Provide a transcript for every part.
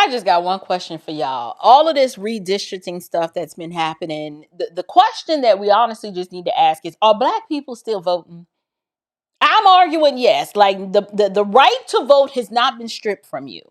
I just got one question for y'all. All of this redistricting stuff that's been happening, the question that we honestly just need to ask is, are Black people still voting? I'm arguing yes. Like the right to vote has not been stripped from you.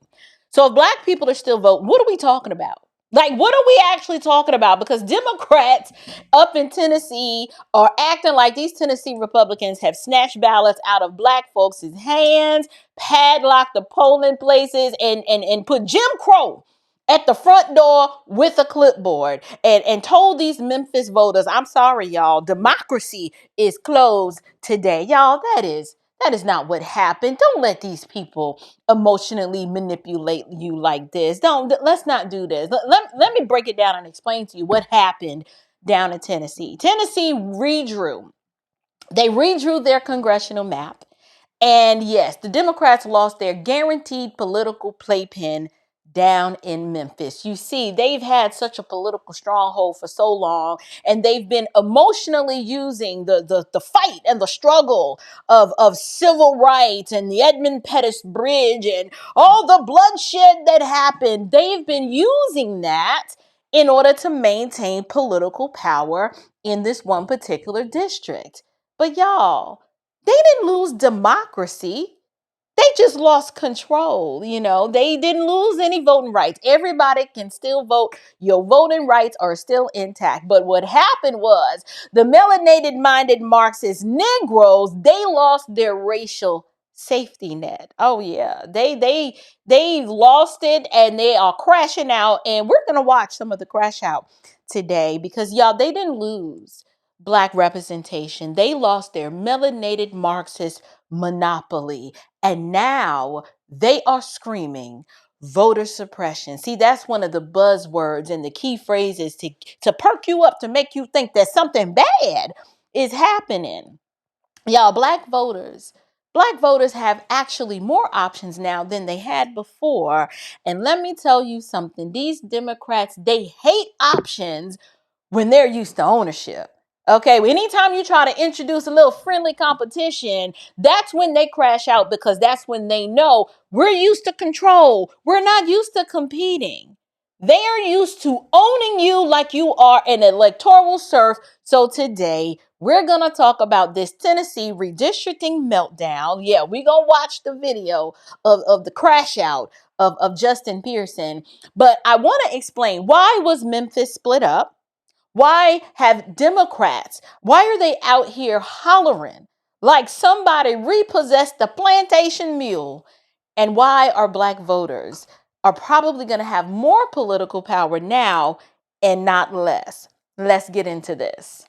So if Black people are still voting, what are we talking about? Like, what are we actually talking about? Because Democrats up in Tennessee are acting like these Tennessee Republicans have snatched ballots out of Black folks' hands, padlocked the polling places, and put Jim Crow at the front door with a clipboard and told these Memphis voters, I'm sorry, y'all, democracy is closed today. Y'all, that is not what happened. Don't let these people emotionally manipulate you like this. Let's not do this. Let me break it down and explain to you what happened down in Tennessee. Tennessee redrew. They redrew their congressional map. And yes, the Democrats lost their guaranteed political playpen down in Memphis. You see, they've had such a political stronghold for so long, and they've been emotionally using the fight and the struggle of civil rights and the Edmund Pettus Bridge and all the bloodshed that happened. They've been using that in order to maintain political power in this one particular district. But y'all, they didn't lose democracy. They just lost control. They didn't lose any voting rights. Everybody can still vote. Your voting rights are still intact. But what happened was the melanated minded Marxist Negroes, they lost their racial safety net. Oh yeah. They lost it and they are crashing out. And we're going to watch some of the crash out today because y'all, they didn't lose Black representation. They lost their melanated Marxist monopoly. And now they are screaming voter suppression. See, that's one of the buzzwords and the key phrases to perk you up, to make you think that something bad is happening. Y'all, Black voters have actually more options now than they had before. And let me tell you something. These Democrats, they hate options when they're used to ownership. Okay, anytime you try to introduce a little friendly competition, that's when they crash out because that's when they know we're used to control. We're not used to competing. They are used to owning you like you are an electoral serf. So today, we're going to talk about this Tennessee redistricting meltdown. Yeah, we're going to watch the video of the crash out of Justin Pearson. But I want to explain, why was Memphis split up? Why have Democrats, why are they out here hollering like somebody repossessed the plantation mule? And why are Black voters are probably going to have more political power now and not less? Let's get into this.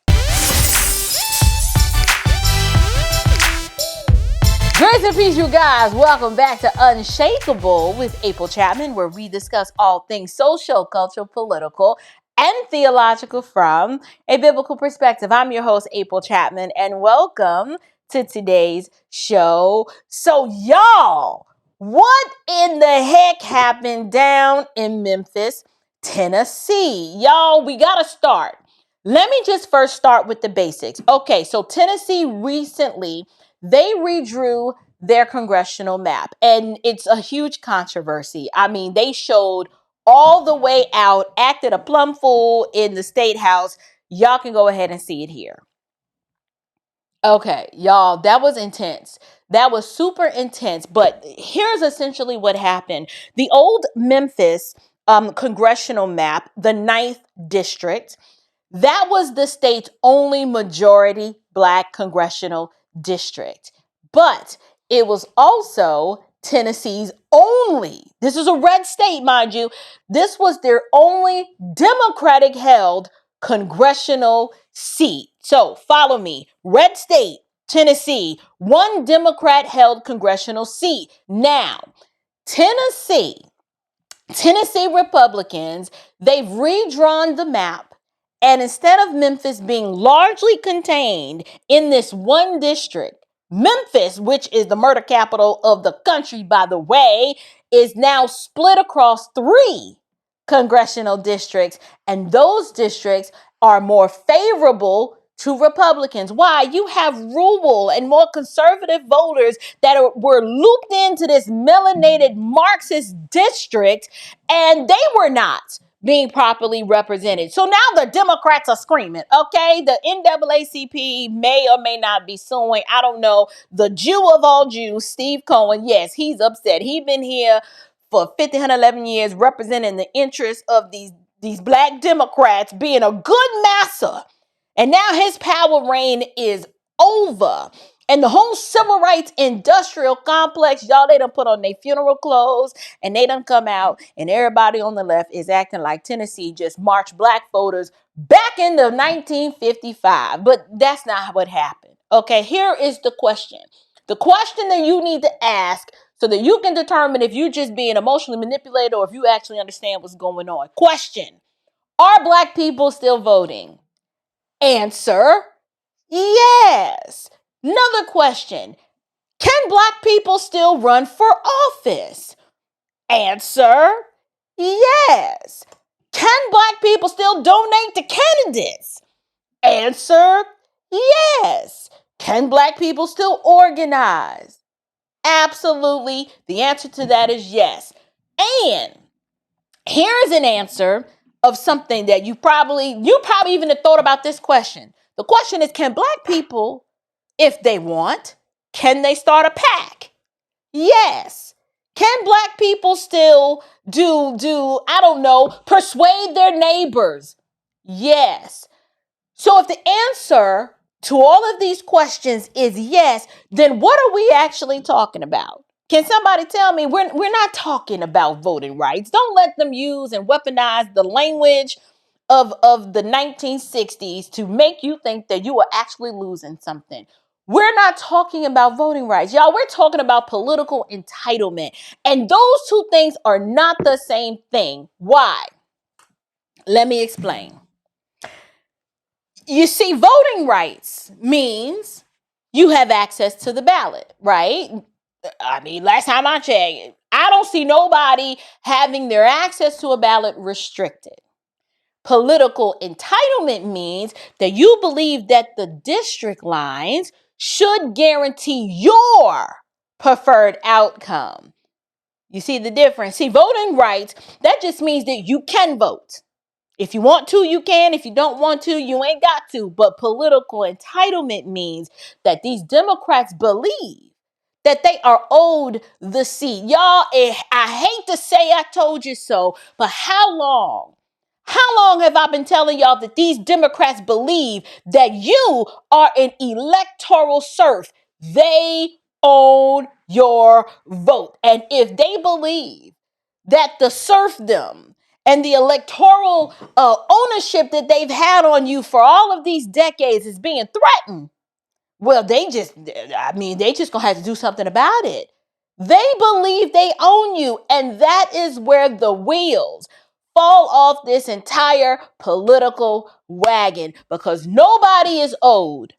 Grace and peace, you guys. Welcome back to Unshakable with April Chapman, where we discuss all things social, cultural, political, and theological from a biblical perspective. I'm your host, April Chapman, and welcome to today's show. So, y'all, what in the heck happened down in Memphis, Tennessee? Y'all, we got to start. Let me just first start with the basics. Okay, so Tennessee recently, they redrew their congressional map, and it's a huge controversy. I mean, they showed all the way out, acted a plum fool in the State House. Y'all can go ahead and see it here. Okay, y'all, that was intense. That was super intense. But here's essentially what happened. The old Memphis congressional map, the 9th district, that was the state's only majority Black congressional district. But it was also Tennessee's only, this is a red state, mind you, this was their only Democratic held congressional seat. So follow me. Red state, Tennessee, one Democrat held congressional seat. Now, Tennessee Republicans, they've redrawn the map. And instead of Memphis being largely contained in this one district, Memphis, which is the murder capital of the country, by the way, is now split across 3 congressional districts. And those districts are more favorable to Republicans. Why? You have rural and more conservative voters that were looped into this melanated Marxist district, and they were not being properly represented. So now the Democrats are screaming, okay? The NAACP may or may not be suing. I don't know. The Jew of all Jews, Steve Cohen, yes, he's upset. He's been here for 111 years representing the interests of these black Democrats, being a good massa. And now his power reign is over. And the whole civil rights industrial complex, y'all, they done put on their funeral clothes and they done come out, and everybody on the left is acting like Tennessee just marched black voters back into 1955. But that's not what happened. Okay, here is the question. The question that you need to ask so that you can determine if you're just being emotionally manipulated or if you actually understand what's going on. Question: are black people still voting? Answer: yes. Another question: can black people still run for office? Answer: yes. Can black people still donate to candidates? Answer: yes. Can black people still organize? Absolutely. The answer to that is yes. And here's an answer of something that you probably even have thought about this question. The question is, can black people, if they want, can they start a PAC? Yes. Can black people still I don't know, persuade their neighbors? Yes. So if the answer to all of these questions is yes, then what are we actually talking about? Can somebody tell me? We're not talking about voting rights. Don't let them use and weaponize the language of the 1960s to make you think that you are actually losing something. We're not talking about voting rights, y'all. We're talking about political entitlement. And those two things are not the same thing. Why? Let me explain. You see, voting rights means you have access to the ballot, right? I mean, last time I checked, I don't see nobody having their access to a ballot restricted. Political entitlement means that you believe that the district lines should guarantee your preferred outcome. You see the difference? See, voting rights, that just means that you can vote. If you want to, you can. If you don't want to, you ain't got to. But political entitlement means that these Democrats believe that they are owed the seat. Y'all, I hate to say I told you so, but how long? How long have I been telling y'all that these Democrats believe that you are an electoral serf? They own your vote. And if they believe that the serfdom and the electoral ownership that they've had on you for all of these decades is being threatened, well, they just gonna have to do something about it. They believe they own you, and that is where the wheels fall off this entire political wagon, because nobody is owed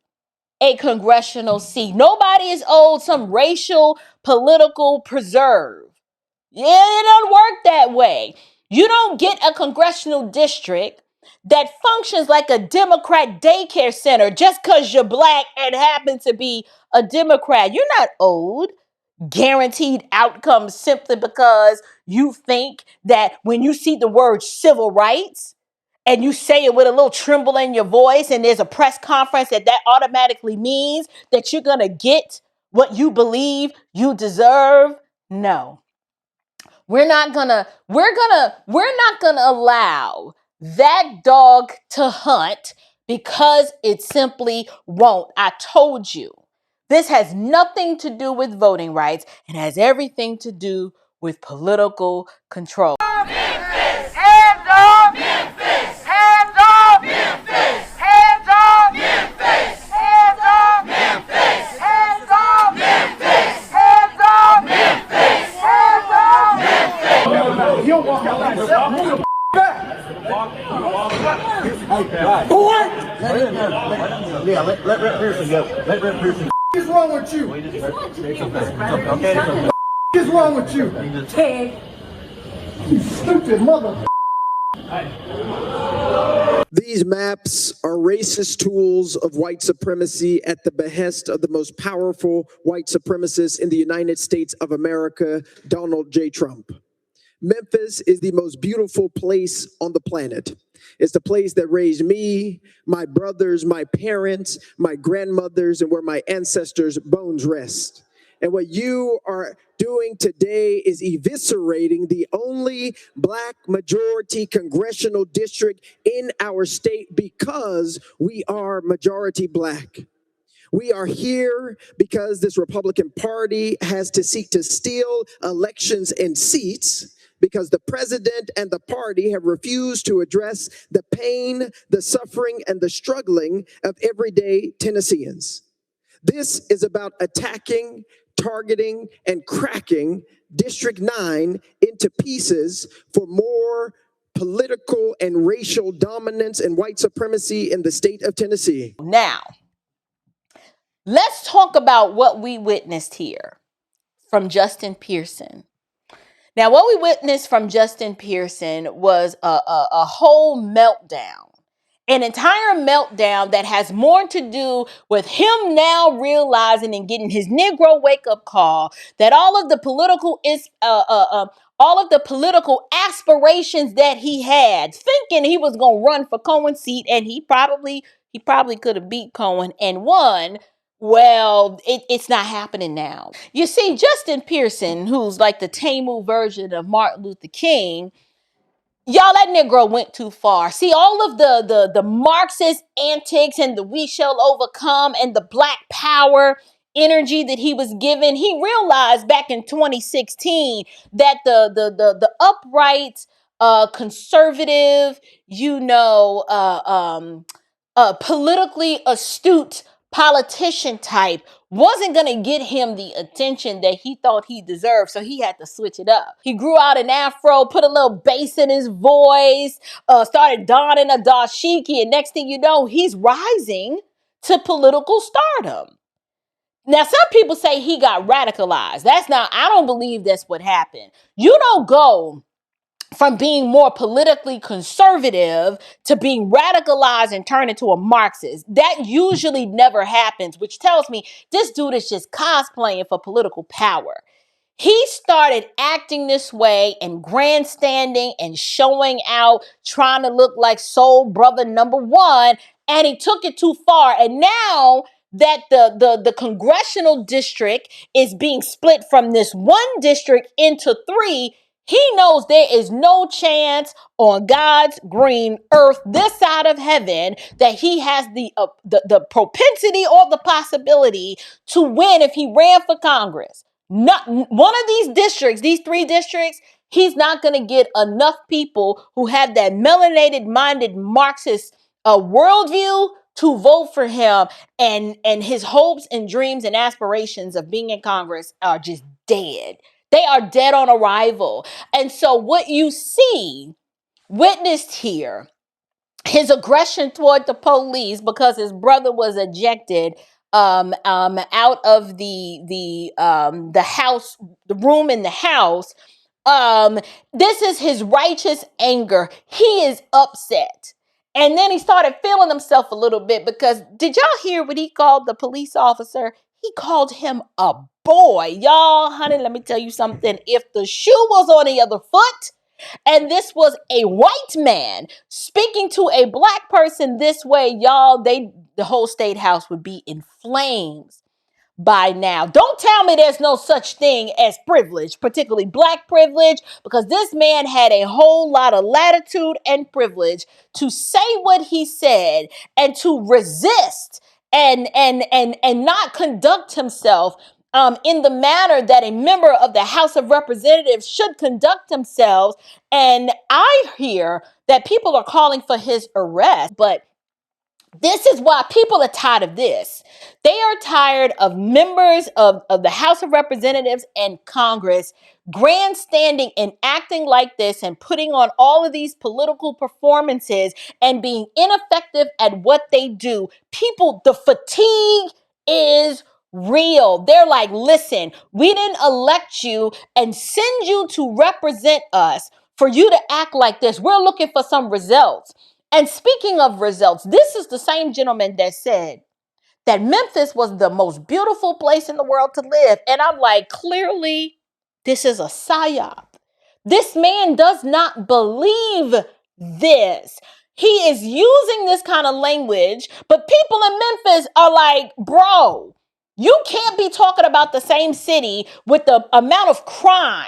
a congressional seat. Nobody is owed some racial political preserve. Yeah, it don't work that way. You don't get a congressional district that functions like a Democrat daycare center just because you're black and happen to be a Democrat. You're not owed guaranteed outcomes simply because you think that when you see the word civil rights and you say it with a little tremble in your voice and there's a press conference that automatically means that you're going to get what you believe you deserve. No. We're not gonna allow that dog to hunt because it simply won't. I told you. This has nothing to do with voting rights and has everything to do with political control. Memphis! Hands up! Memphis! Hands up! Memphis! Hands up! Memphis! Hands up! Memphis! Hands up! Memphis! Hands up! Memphis! Hands up! Memphis! You don't walk out like yourself. Move the back. Yeah, let Pearson go. Let Pearson. What is wrong with you? Okay. What is wrong with you? Ted. You stupid mother. These maps are racist tools of white supremacy at the behest of the most powerful white supremacist in the United States of America, Donald J. Trump. Memphis is the most beautiful place on the planet. It's the place that raised me, my brothers, my parents, my grandmothers, and where my ancestors' bones rest. And what you are doing today is eviscerating the only Black majority congressional district in our state because we are majority Black. We are here because this Republican Party has to seek to steal elections and seats because the president and the party have refused to address the pain, the suffering, and the struggling of everyday Tennesseans. This is about attacking, targeting, and cracking District 9 into pieces for more political and racial dominance and white supremacy in the state of Tennessee. Now, let's talk about what we witnessed here from Justin Pearson. Now, what we witnessed from Justin Pearson was a whole meltdown, an entire meltdown that has more to do with him now realizing and getting his Negro wake-up call that all of the political aspirations that he had, thinking he was going to run for Cohen's seat, and he probably could have beat Cohen and won. Well, it's not happening now. You see, Justin Pearson, who's like the Tamu version of Martin Luther King, y'all, that Negro went too far. See, all of the Marxist antics and the we shall overcome and the Black power energy that he was given, he realized back in 2016 that the upright, conservative, politically astute politician type wasn't going to get him the attention that he thought he deserved, so he had to switch it up. He grew out an afro, put a little bass in his voice, started donning a dashiki, and next thing you know, he's rising to political stardom. Now, some people say he got radicalized. I don't believe that's what happened. You don't go from being more politically conservative to being radicalized and turned into a Marxist. That usually never happens, which tells me this dude is just cosplaying for political power. He started acting this way and grandstanding and showing out, trying to look like soul brother number one, and he took it too far. And now that the congressional district is being split from this one district into three, he knows there is no chance on God's green earth, this side of heaven, that he has the propensity or the possibility to win if he ran for Congress. Not one of these districts, these three districts, he's not going to get enough people who have that melanated-minded Marxist worldview to vote for him, and his hopes and dreams and aspirations of being in Congress are just dead. They are dead on arrival. And so what you see witnessed here, his aggression toward the police because his brother was ejected out of the house, the room in the house. This is his righteous anger. He is upset. And then he started feeling himself a little bit because did y'all hear what he called the police officer? He called him a boy. Y'all, honey, let me tell you something. If the shoe was on the other foot, and this was a white man speaking to a Black person this way, y'all, the whole state house would be in flames by now. Don't tell me there's no such thing as privilege, particularly Black privilege, because this man had a whole lot of latitude and privilege to say what he said and to resist and not conduct himself in the manner that a member of the House of Representatives should conduct themselves. And I hear that people are calling for his arrest, but this is why people are tired of this. They are tired of members of the House of Representatives and Congress grandstanding and acting like this and putting on all of these political performances and being ineffective at what they do. People, the fatigue is real. They're like, listen, we didn't elect you and send you to represent us for you to act like this. We're looking for some results. And speaking of results, this is the same gentleman that said that Memphis was the most beautiful place in the world to live. And I'm like, clearly, this is a psyop. This man does not believe this. He is using this kind of language, but people in Memphis are like, bro, you can't be talking about the same city with the amount of crime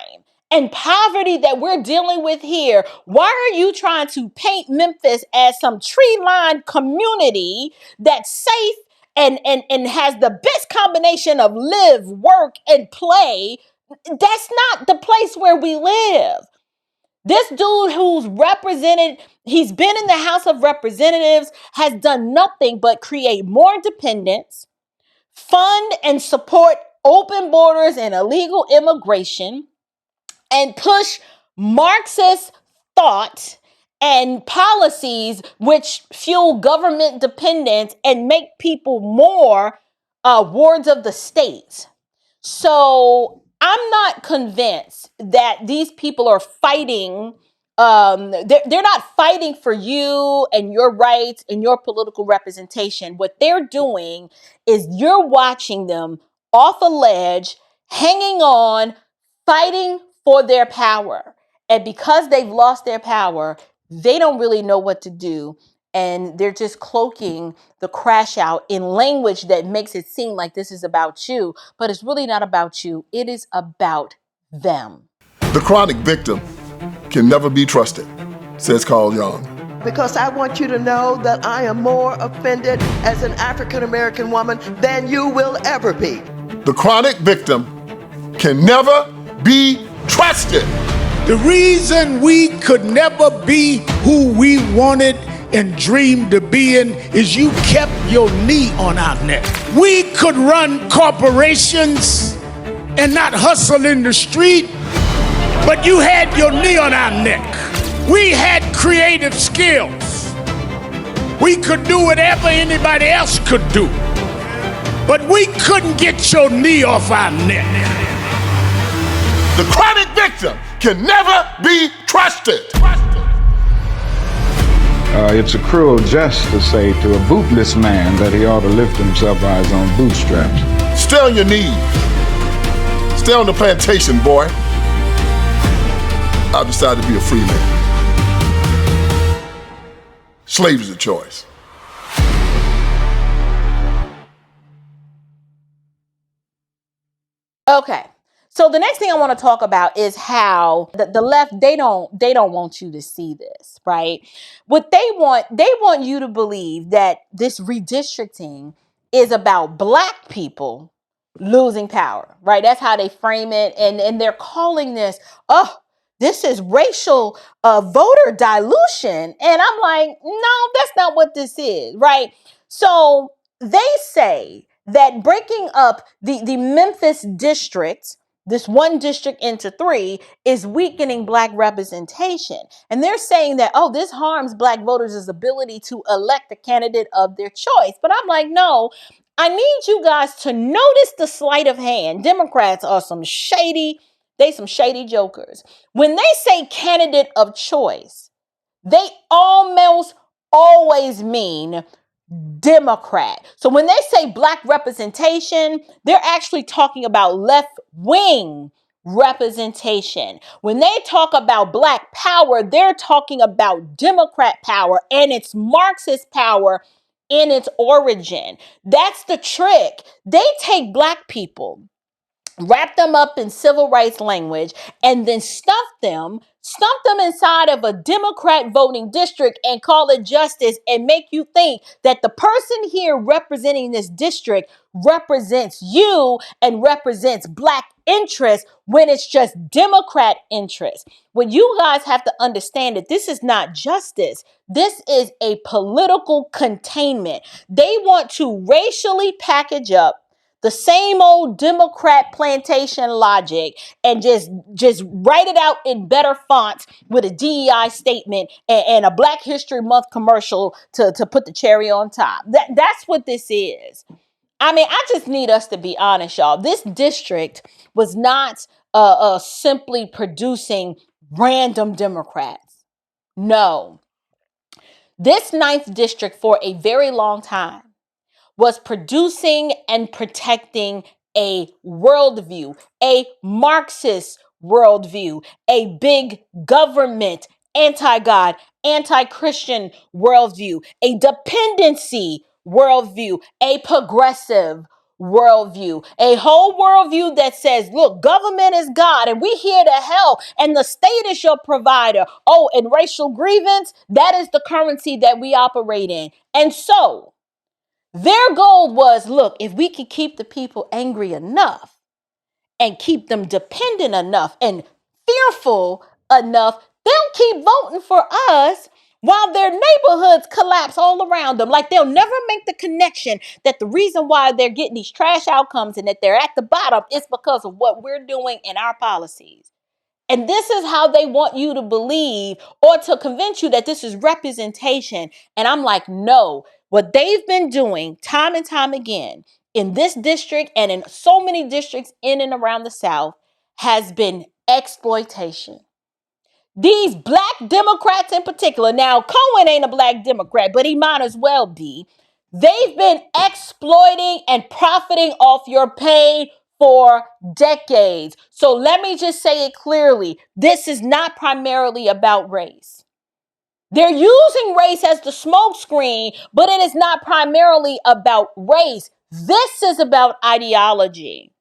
and poverty that we're dealing with here. Why are you trying to paint Memphis as some tree-lined community that's safe and has the best combination of live, work, and play? That's not the place where we live. This dude who's represented, he's been in the House of Representatives, has done nothing but create more dependence, fund and support open borders and illegal immigration, and push Marxist thought and policies which fuel government dependence and make people more wards of the state. So I'm not convinced that these people are fighting. They're not fighting for you and your rights and your political representation. What they're doing is you're watching them off a ledge, hanging on, fighting for their power. And because they've lost their power, they don't really know what to do. And they're just cloaking the crash out in language that makes it seem like this is about you, but it's really not about you. It is about them. The chronic victim can never be trusted, says Carl Jung. Because I want you to know that I am more offended as an African-American woman than you will ever be. The chronic victim can never be trusted. The reason we could never be who we wanted and dreamed to be in is you kept your knee on our neck. We could run corporations and not hustle in the street, but you had your knee on our neck. We had creative skills. We could do whatever anybody else could do, but we couldn't get your knee off our neck. The chronic victim can never be trusted. It's a cruel jest to say to a bootless man that he ought to lift himself by his own bootstraps. Stay on your knees. Stay on the plantation, boy. I've decided to be a free man. Slave is a choice. Okay. So the next thing I want to talk about is how the left, they don't want you to see this, right? What they want you to believe that this redistricting is about Black people losing power, right? That's how they frame it. And they're calling this, this is racial voter dilution. And I'm like, no, that's not what this is, right? So they say that breaking up the Memphis district, this one district into three, is weakening Black representation. And they're saying that, this harms Black voters' ability to elect a candidate of their choice. But I'm like, no, I need you guys to notice the sleight of hand. Democrats are some shady jokers. When they say candidate of choice, they almost always mean Democrat. So when they say Black representation, they're actually talking about left-wing representation. When they talk about Black power, they're talking about Democrat power, and it's Marxist power in its origin. That's the trick. They take Black people, wrap them up in civil rights language, and then stuff them inside of a Democrat voting district and call it justice and make you think that the person here representing this district represents you and represents Black interests when it's just Democrat interests. What you guys have to understand that this is not justice. This is a political containment. They want to racially package up the same old Democrat plantation logic and just write it out in better fonts with a DEI statement and a Black History Month commercial to put the cherry on top. That's what this is. I mean, I just need us to be honest, y'all. This district was not simply producing random Democrats. No. This 9th district for a very long time was producing and protecting a worldview, a Marxist worldview, a big government, anti-God, anti-Christian worldview, a dependency worldview, a progressive worldview, a whole worldview that says, look, government is God and we here to help and the state is your provider. Oh, and racial grievance, that is the currency that we operate in. And so their goal was, look, if we can keep the people angry enough and keep them dependent enough and fearful enough, they'll keep voting for us while their neighborhoods collapse all around them. Like they'll never make the connection that the reason why they're getting these trash outcomes and that they're at the bottom is because of what we're doing in our policies. And this is how they want you to believe or to convince you that this is representation. And I'm like, no, what they've been doing time and time again in this district and in so many districts in and around the South has been exploitation. These black Democrats in particular, now Cohen ain't a black Democrat, but he might as well be. They've been exploiting and profiting off your pain for decades. So let me just say it clearly. This is not primarily about race. They're using race as the smokescreen, but it is not primarily about race. This is about ideology.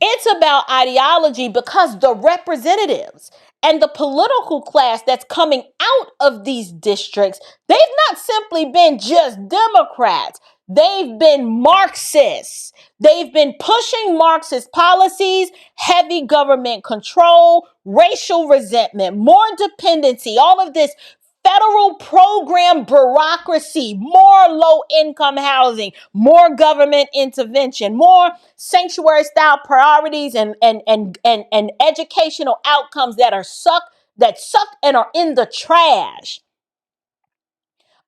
It's about ideology because the representatives and the political class that's coming out of these districts, they've not simply been just Democrats. They've been Marxists. They've been pushing Marxist policies, heavy government control, racial resentment, more dependency, all of this federal program bureaucracy, more low-income housing, more government intervention, more sanctuary-style priorities and educational outcomes that suck and are in the trash.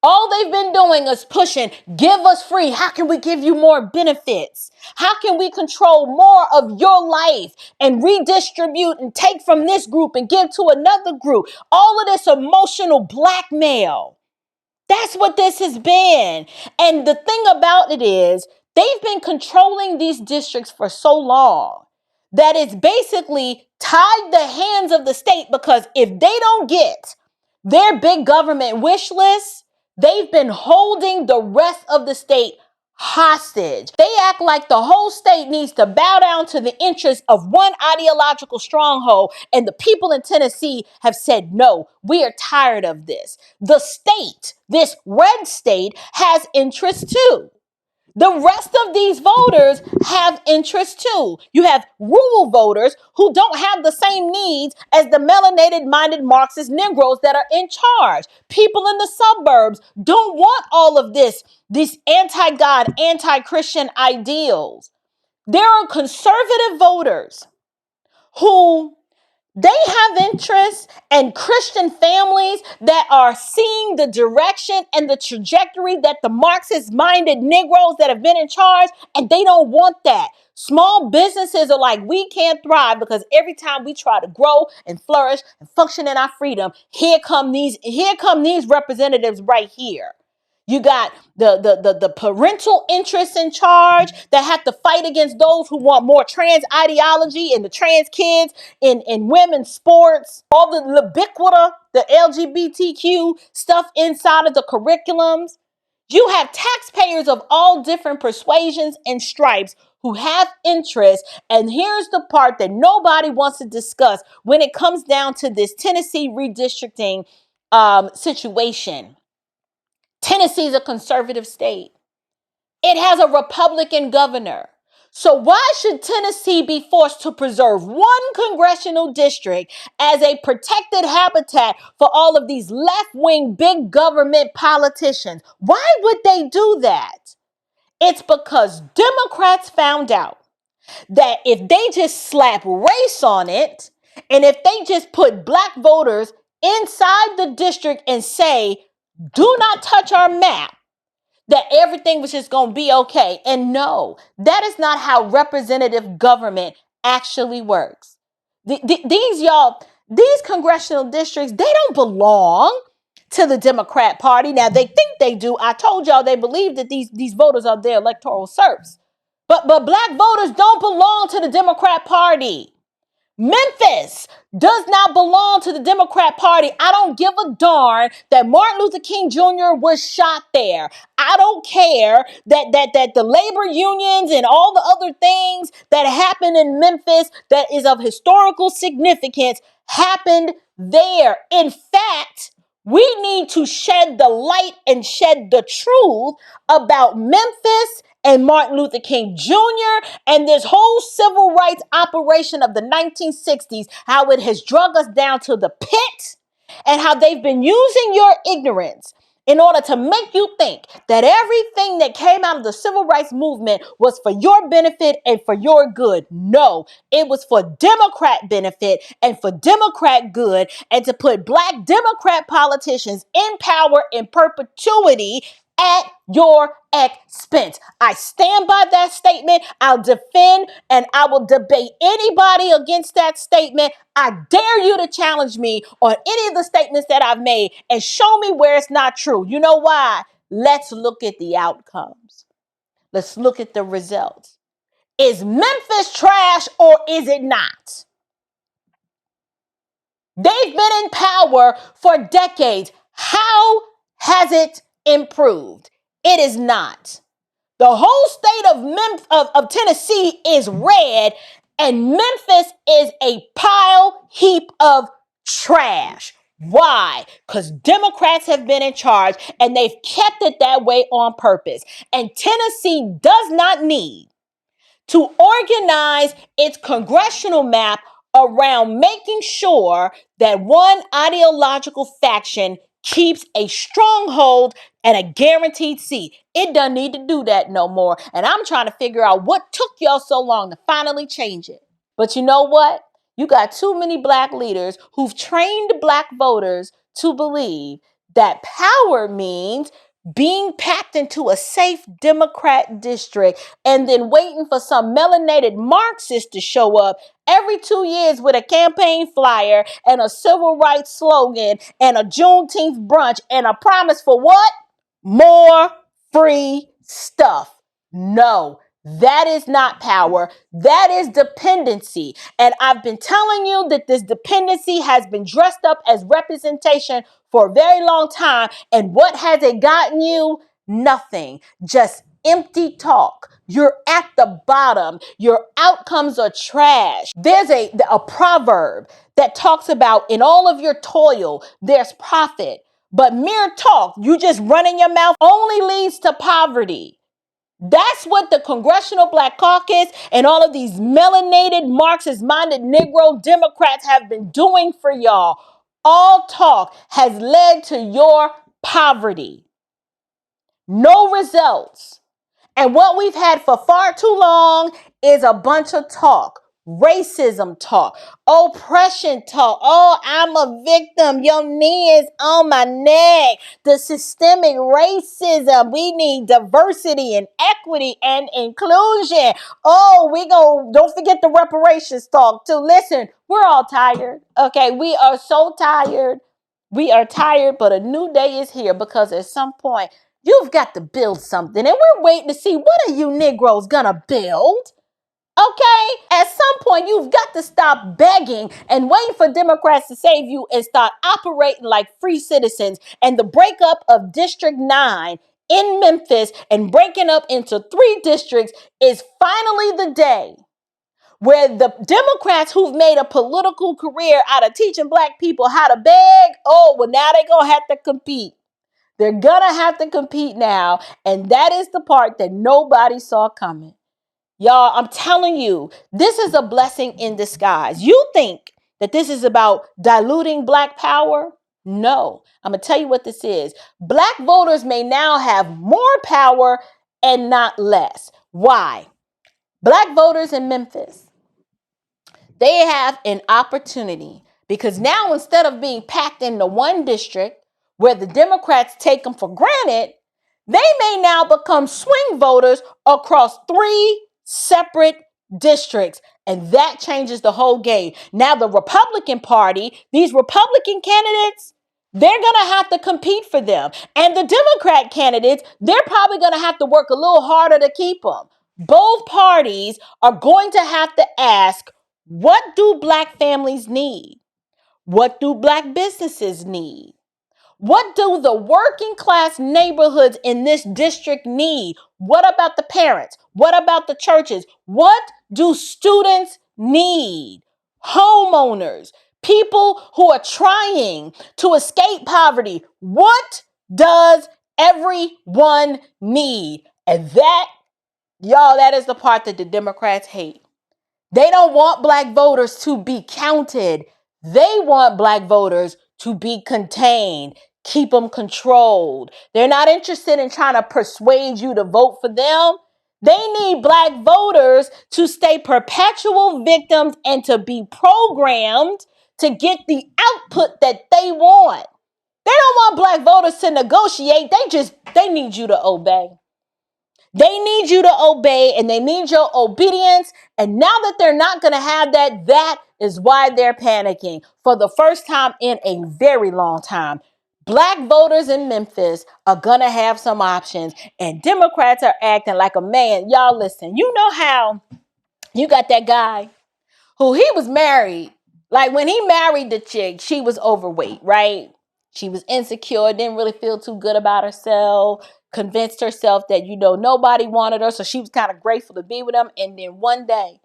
All they've been doing is pushing, give us free. How can we give you more benefits? How can we control more of your life and redistribute and take from this group and give to another group? All of this emotional blackmail. That's what this has been. And the thing about it is, they've been controlling these districts for so long that it's basically tied the hands of the state, because if they don't get their big government wish list, they've been holding the rest of the state hostage. They act like the whole state needs to bow down to the interests of one ideological stronghold. And the people in Tennessee have said, no, we are tired of this. The state, this red state, has interests too. The rest of these voters have interests too. You have rural voters who don't have the same needs as the melanated-minded Marxist Negroes that are in charge. People in the suburbs don't want all of this, these anti-God, anti-Christian ideals. There are conservative voters who they have interests and Christian families that are seeing the direction and the trajectory that the Marxist-minded Negroes that have been in charge, and they don't want that. Small businesses are like, we can't thrive because every time we try to grow and flourish and function in our freedom, here come these representatives right here. You got the parental interests in charge that have to fight against those who want more trans ideology and the trans kids in women's sports, all the ubiquitous, the LGBTQ stuff inside of the curriculums. You have taxpayers of all different persuasions and stripes who have interests. And here's the part that nobody wants to discuss when it comes down to this Tennessee redistricting situation. Tennessee is a conservative state. It has a Republican governor. So why should Tennessee be forced to preserve one congressional district as a protected habitat for all of these left-wing big government politicians? Why would they do that? It's because Democrats found out that if they just slap race on it, and if they just put black voters inside the district and say, do not touch our map, that everything was just going to be okay. And no, that is not how representative government actually works. These congressional districts, they don't belong to the Democrat Party. Now, they think they do. I told y'all they believe that these voters are their electoral serfs. But black voters don't belong to the Democrat Party. Memphis does not belong to the Democrat Party. I don't give a darn that Martin Luther King Jr. was shot there. I don't care that the labor unions and all the other things that happened in Memphis that is of historical significance happened there. In fact, we need to shed the light and shed the truth about Memphis and Martin Luther King Jr. and this whole civil rights operation of the 1960s, how it has drug us down to the pit and how they've been using your ignorance in order to make you think that everything that came out of the civil rights movement was for your benefit and for your good. No, it was for Democrat benefit and for Democrat good, and to put black Democrat politicians in power in perpetuity at your expense. I stand by that statement. I'll defend and I will debate anybody against that statement. I dare you to challenge me on any of the statements that I've made and show me where it's not true. You know why? Let's look at the outcomes. Let's look at the results. Is Memphis trash or is it not? They've been in power for decades. How has it improved? It is not. The whole state of Tennessee is red, and Memphis is a pile heap of trash. Why? Because Democrats have been in charge and they've kept it that way on purpose. And Tennessee does not need to organize its congressional map around making sure that one ideological faction keeps a stronghold and a guaranteed seat. It doesn't need to do that no more. And I'm trying to figure out what took y'all so long to finally change it. But you know what? You got too many black leaders who've trained black voters to believe that power means being packed into a safe Democrat district and then waiting for some melanated Marxist to show up every 2 years with a campaign flyer and a civil rights slogan and a Juneteenth brunch and a promise for what? More free stuff. No, that is not power. That is dependency. And I've been telling you that this dependency has been dressed up as representation for a very long time. And what has it gotten you? Nothing. Just empty talk. You're at the bottom. Your outcomes are trash. There's a proverb that talks about in all of your toil, there's profit. But mere talk, you just running your mouth, only leads to poverty. That's what the Congressional Black Caucus and all of these melanated, Marxist-minded Negro Democrats have been doing for y'all. All talk has led to your poverty. No results. And what we've had for far too long is a bunch of talk. Racism talk, oppression talk. Oh, I'm a victim. Your knee is on my neck. The systemic racism. We need diversity and equity and inclusion. Oh, don't forget the reparations talk too. Listen, we're all tired. Okay, we are so tired. We are tired, but a new day is here because at some point you've got to build something. And we're waiting to see what are you Negroes gonna build? Okay, at some point, you've got to stop begging and waiting for Democrats to save you and start operating like free citizens. And the breakup of District 9 in Memphis and breaking up into 3 districts is finally the day where the Democrats who've made a political career out of teaching black people how to beg, now they're going to have to compete. They're going to have to compete now. And that is the part that nobody saw coming. Y'all, I'm telling you, this is a blessing in disguise. You think that this is about diluting black power? No, I'm going to tell you what this is. Black voters may now have more power and not less. Why? Black voters in Memphis, they have an opportunity because now instead of being packed into one district where the Democrats take them for granted, they may now become swing voters across 3 separate districts. And that changes the whole game. Now the Republican Party, these Republican candidates, They're going to have to compete for them. And the Democrat candidates, they're probably going to have to work a little harder to keep them. Both parties are going to have to ask, what do black families need? What do black businesses need? What do the working class neighborhoods in this district need? What about the parents? What about the churches? What do students need? Homeowners, people who are trying to escape poverty. What does everyone need? And that, y'all, that is the part that the Democrats hate. They don't want black voters to be counted. They want black voters to be contained, keep them controlled. They're not interested in trying to persuade you to vote for them. They need black voters to stay perpetual victims and to be programmed to get the output that they want. They don't want black voters to negotiate. They need you to obey. They need you to obey and they need your obedience. And now that they're not going to have that, that is why they're panicking. For the first time in a very long time, black voters in Memphis are going to have some options and Democrats are acting like a man. Y'all listen, you know how you got that guy who he was married. Like when he married the chick, she was overweight, right? She was insecure, didn't really feel too good about herself, convinced herself that, nobody wanted her. So she was kind of grateful to be with him. And then one day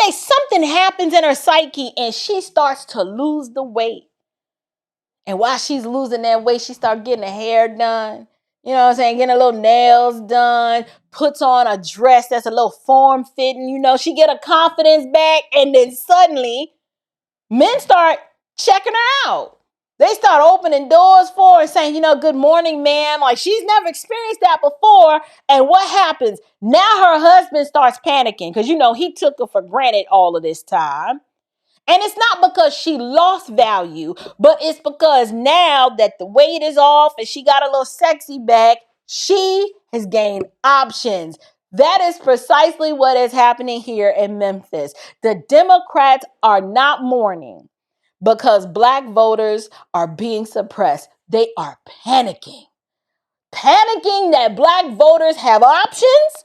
something happens in her psyche and she starts to lose the weight. And while she's losing that weight, she starts getting her hair done. You know what I'm saying? Getting her little nails done, puts on a dress that's a little form fitting. She get her confidence back. And then suddenly men start checking her out. They start opening doors for her and saying, good morning, ma'am. Like she's never experienced that before. And what happens? Now her husband starts panicking because, he took her for granted all of this time. And it's not because she lost value, but it's because now that the weight is off and she got a little sexy back, she has gained options. That is precisely what is happening here in Memphis. The Democrats are not mourning because black voters are being suppressed. They are panicking that black voters have options.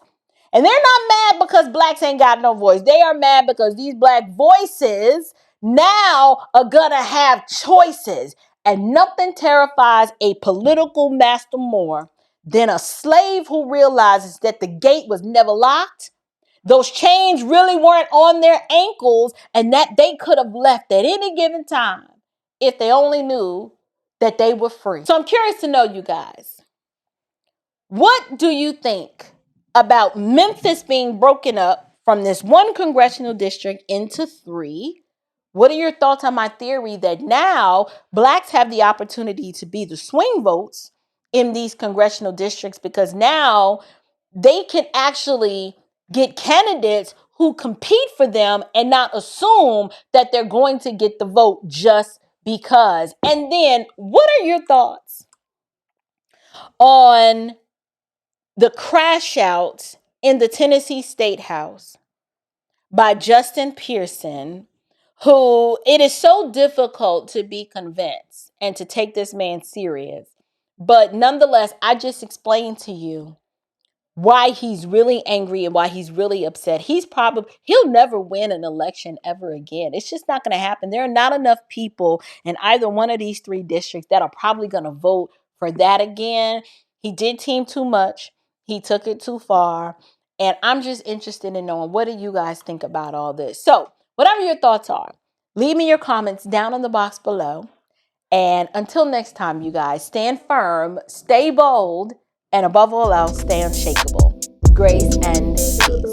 And they're not mad because blacks ain't got no voice. They are mad because these black voices now are gonna have choices. And nothing terrifies a political master more than a slave who realizes that the gate was never locked. Those chains really weren't on their ankles and that they could have left at any given time if they only knew that they were free. So I'm curious to know, you guys, what do you think about Memphis being broken up from this one congressional district into 3? What are your thoughts on my theory that now blacks have the opportunity to be the swing votes in these congressional districts because now they can actually get candidates who compete for them and not assume that they're going to get the vote just because? And then what are your thoughts on the crash out in the Tennessee State House by Justin Pearson, who it is so difficult to be convinced and to take this man serious. But nonetheless, I just explained to you why he's really angry and why he's really upset. He'll never win an election ever again. It's just not going to happen. There are not enough people in either one of these 3 districts that are probably going to vote for that again. He did team too much. He took it too far. And I'm just interested in knowing, what do you guys think about all this? So whatever your thoughts are, leave me your comments down in the box below. And until next time, you guys, stand firm, stay bold, and above all else, stay unshakable. Grace and peace.